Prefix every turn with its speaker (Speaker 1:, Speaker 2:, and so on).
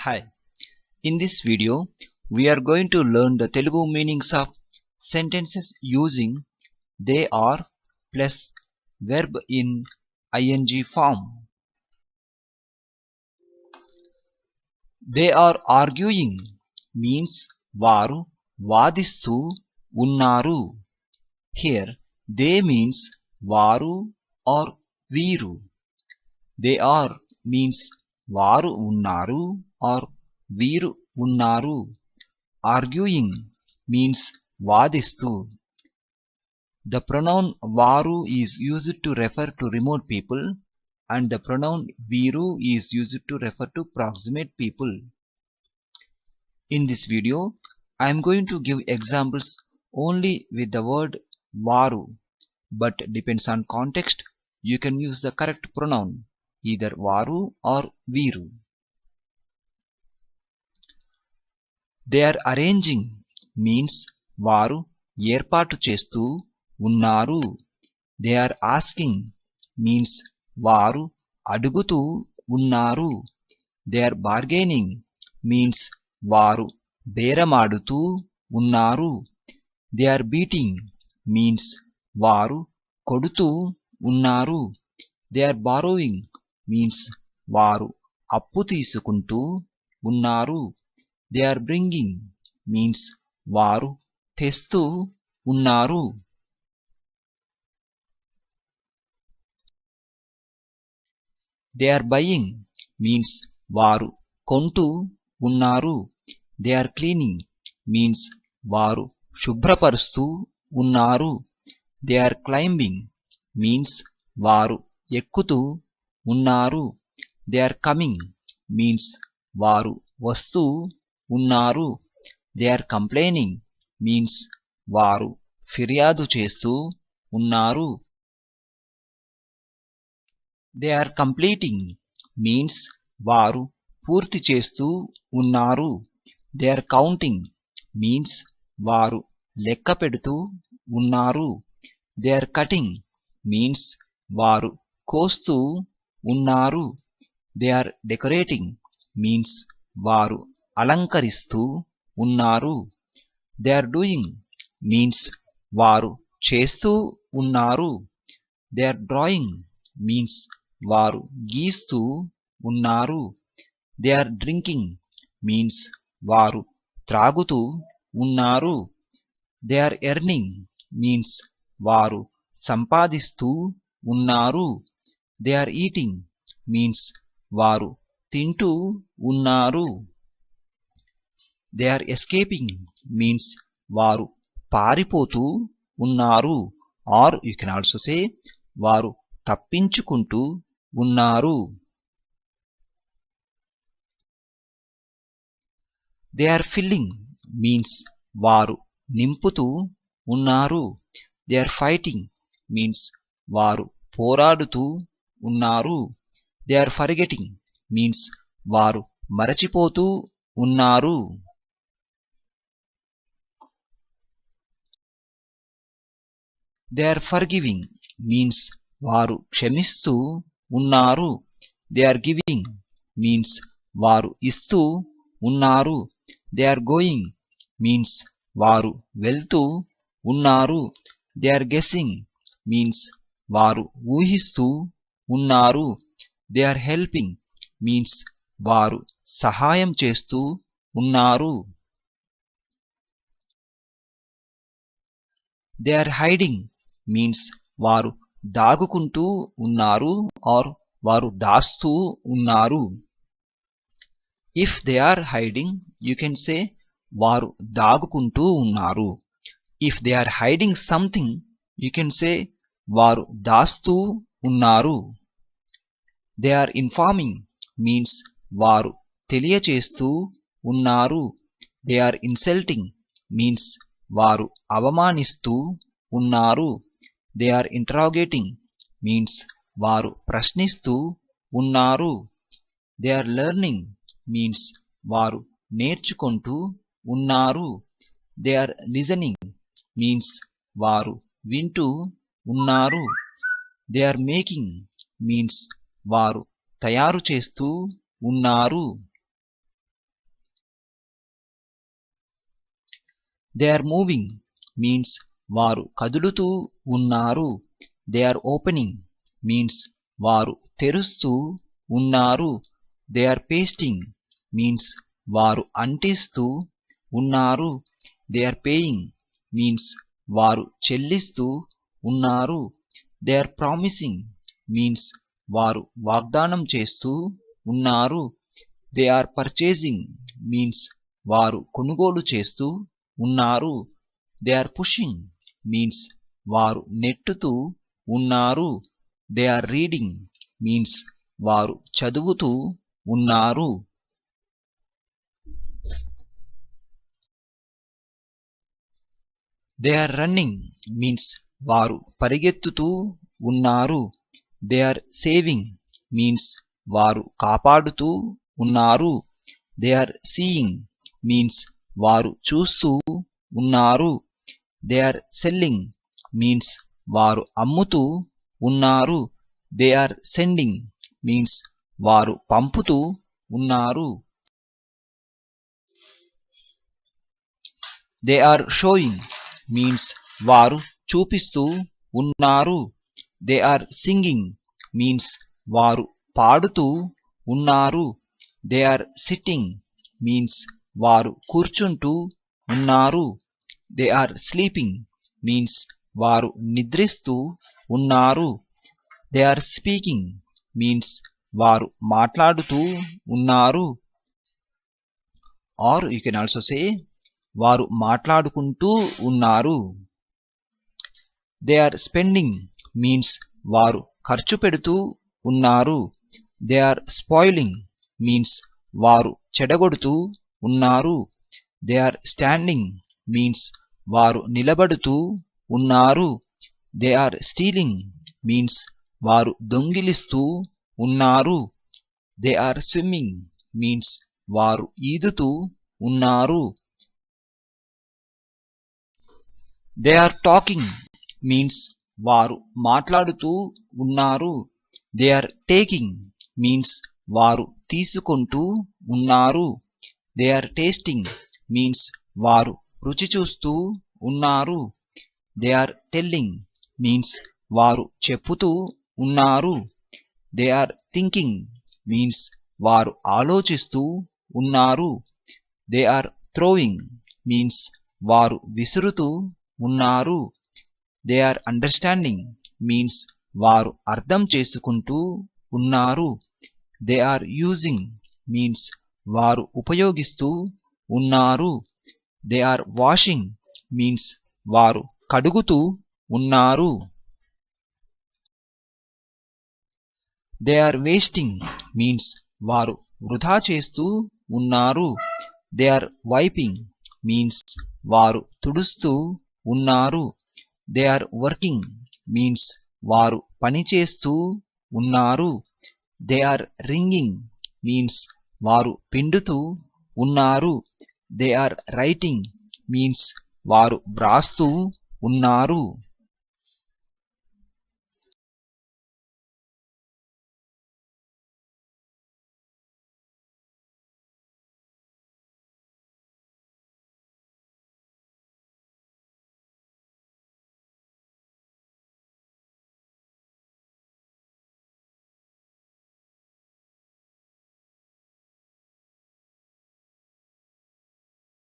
Speaker 1: Hi. In this video, we are going to learn the Telugu meanings of sentences using they are plus verb in ing form. They are arguing means వారు వాదిస్తూ ఉన్నారు. Here they means వారు or వీరు. They are means వారు ఉన్నారు or వీరు ఉన్నారు. Arguing means వాదిస్తూ. The pronoun వారు is used to refer to remote people and the pronoun వీరు is used to refer to proximate people. In this video, I am going to give examples only with the word వారు, but depends on context, you can use the correct pronoun, either వారు or వీరు. They are arranging means వారు ఏర్పాటు చేస్తూ ఉన్నారు. They are asking means వారు అడుగుతూ ఉన్నారు. They are bargaining means వారు బేరమాడుతూ ఉన్నారు. They are beating means వారు కొడుతూ ఉన్నారు. They are borrowing means వారు అప్పు తీసుకుంటూ ఉన్నారు. They are bringing means వారు తెస్తూ ఉన్నారు. They are buying means వారు కొంటూ ఉన్నారు. They are cleaning means వారు శుభ్రపరుస్తూ ఉన్నారు. They are climbing means వారు ఎక్కుతూ ఉన్నారు. They are coming means వారు వస్తూ ఉన్నారు. They are complaining means వారు ఫిర్యాదు చేస్తూ ఉన్నారు. They are completing means వారు పూర్తి చేస్తూ ఉన్నారు. They are counting means వారు లెక్క పెడుతూ ఉన్నారు. They are cutting means వారు కోస్తూ ఉన్నారు. They are decorating means వారు అలంకరిస్తూ ఉన్నారు. They are doing means వారు చేస్తూ ఉన్నారు. They are drawing means వారు గీస్తూ ఉన్నారు. They are drinking means వారు త్రాగుతూ ఉన్నారు. They are earning means వారు సంపాదిస్తూ ఉన్నారు. They are eating means వారు తింటూ ఉన్నారు. They are escaping means వారు పారిపోతూ ఉన్నారు. Or you can also say వారు తప్పించుకుంటూ ఉన్నారు. They are filling means వారు నింపుతూ ఉన్నారు. They are fighting means వారు పోరాడుతూ ఉన్నారు. They are forgetting means వారు మరచిపోతూ ఉన్నారు. They are forgiving means వారు క్షమిస్తూ ఉన్నారు. They are giving means వారు ఇస్తూ ఉన్నారు. They are going means వారు వెళ్తూ ఉన్నారు. They are guessing means వారు ఊహిస్తూ ఉన్నారు. They are helping means వారు సహాయం చేస్తూ ఉన్నారు. They are hiding means వారు దాగుకుంటూ ఉన్నారు or వారు దాస్తూ ఉన్నారు. If they are hiding, you can say వారు దాగుకుంటూ ఉన్నారు. If they are hiding something, you can say వారు దాస్తూ ఉన్నారు. They are informing means వారు తెలియచేస్తూ ఉన్నారు. They are insulting means వారు అవమానిస్తూ ఉన్నారు. They are interrogating means వారు ప్రశ్నిస్తూ ఉన్నారు. They are learning means వారు నేర్చుకుంటూ ఉన్నారు. They are listening means వారు వింటూ ఉన్నారు. They are making means వారు తయారు చేస్తూ ఉన్నారు. దే ఆర్ మూవింగ్ మీన్స్ వారు కదులుతూ ఉన్నారు. దే ఆర్ ఓపెనింగ్ మీన్స్ వారు తెరుస్తూ ఉన్నారు. దే ఆర్ పేస్టింగ్ మీన్స్ వారు అంటిస్తూ ఉన్నారు. దే ఆర్ పేయింగ్ మీన్స్ వారు చెల్లిస్తూ ఉన్నారు. దే ఆర్ ప్రామిసింగ్ మీన్స్ వారు వాగ్దానం చేస్తూ ఉన్నారు. దే ఆర్ పర్చేసింగ్ మీన్స్ వారు కొనుగోలు చేస్తూ ఉన్నారు. దే ఆర్ పుషింగ్ మీన్స్ వారు నెట్టుతూ ఉన్నారు. దే ఆర్ రీడింగ్ మీన్స్ వారు చదువుతూ ఉన్నారు. దే ఆర్ రన్నింగ్ మీన్స్ వారు పరిగెత్తుతూ ఉన్నారు. దే ఆర్ సేవింగ్ మీన్స్ వారు కాపాడుతూ ఉన్నారు. దే ఆర్ సీయింగ్ మీన్స్ వారు చూస్తూ ఉన్నారు. దే ఆర్ సెల్లింగ్ మీన్స్ వారు అమ్ముతూ ఉన్నారు. దే ఆర్ సెండింగ్ మీన్స్ వారు పంపుతూ ఉన్నారు. దే ఆర్ షోయింగ్ మీన్స్ వారు చూపిస్తూ ఉన్నారు. దే ఆర్ సింగింగ్ మీన్స్ వారు పాడుతూ ఉన్నారు. దే ఆర్ సిట్టింగ్ మీన్స్ వారు కూర్చుంటూ ఉన్నారు. దే ఆర్ స్లీపింగ్ మీన్స్ వారు నిద్రిస్తూ ఉన్నారు. దే ఆర్ స్పీకింగ్ మీన్స్ వారు మాట్లాడుతూ ఉన్నారు. Or you can also say వారు మాట్లాడుకుంటూ ఉన్నారు. దే ఆర్ స్పెండింగ్ మీన్స్ వారు ఖర్చు పెడుతూ ఉన్నారు. దే ఆర్ స్పాయిలింగ్ మీన్స్ వారు చెడగొడుతూ ఉన్నారు. దే ఆర్ స్టాండింగ్ మీన్స్ వారు నిలబడుతూ ఉన్నారు. దే ఆర్ స్టీలింగ్ మీన్స్ వారు దొంగిలిస్తూ ఉన్నారు. దే ఆర్ స్విమ్మింగ్ మీన్స్ వారు ఈదుతూ ఉన్నారు. దే ఆర్ టాకింగ్ మీన్స్ వారు మాట్లాడుతూ ఉన్నారు. దే ఆర్ టేకింగ్ మీన్స్ వారు తీసుకుంటూ ఉన్నారు. దే ఆర్ టేస్టింగ్ మీన్స్ వారు రుచి చూస్తూ ఉన్నారు. దే ఆర్ టెల్లింగ్ మీన్స్ వారు చెప్పుతూ ఉన్నారు. దే ఆర్ థింకింగ్ మీన్స్ వారు ఆలోచిస్తూ ఉన్నారు. దే ఆర్ థ్రోయింగ్ మీన్స్ వారు విసురుతూ ఉన్నారు. దే ఆర్ అండర్స్టాండింగ్ మీన్స్ వారు అర్థం చేసుకుంటూ ఉన్నారు. దే ఆర్ యూజింగ్ మీన్స్ వారు ఉపయోగిస్తూ ఉన్నారు. దే ఆర్ వాషింగ్ మీన్స్ వారు కడుగుతూ ఉన్నారు. దే ఆర్ వేస్టింగ్ మీన్స్ వారు వృధా చేస్తూ ఉన్నారు. దే ఆర్ వైపింగ్ మీన్స్ వారు తుడుస్తూ ఉన్నారు. దే ఆర్ వర్కింగ్ మీన్స్ వారు పని చేస్తూ ఉన్నారు. దే ఆర్ రింగింగ్ మీన్స్ వారు పిండుతూ ఉన్నారు. దే ఆర్ రైటింగ్ మీన్స్ వారు వ్రాస్తూ ఉన్నారు.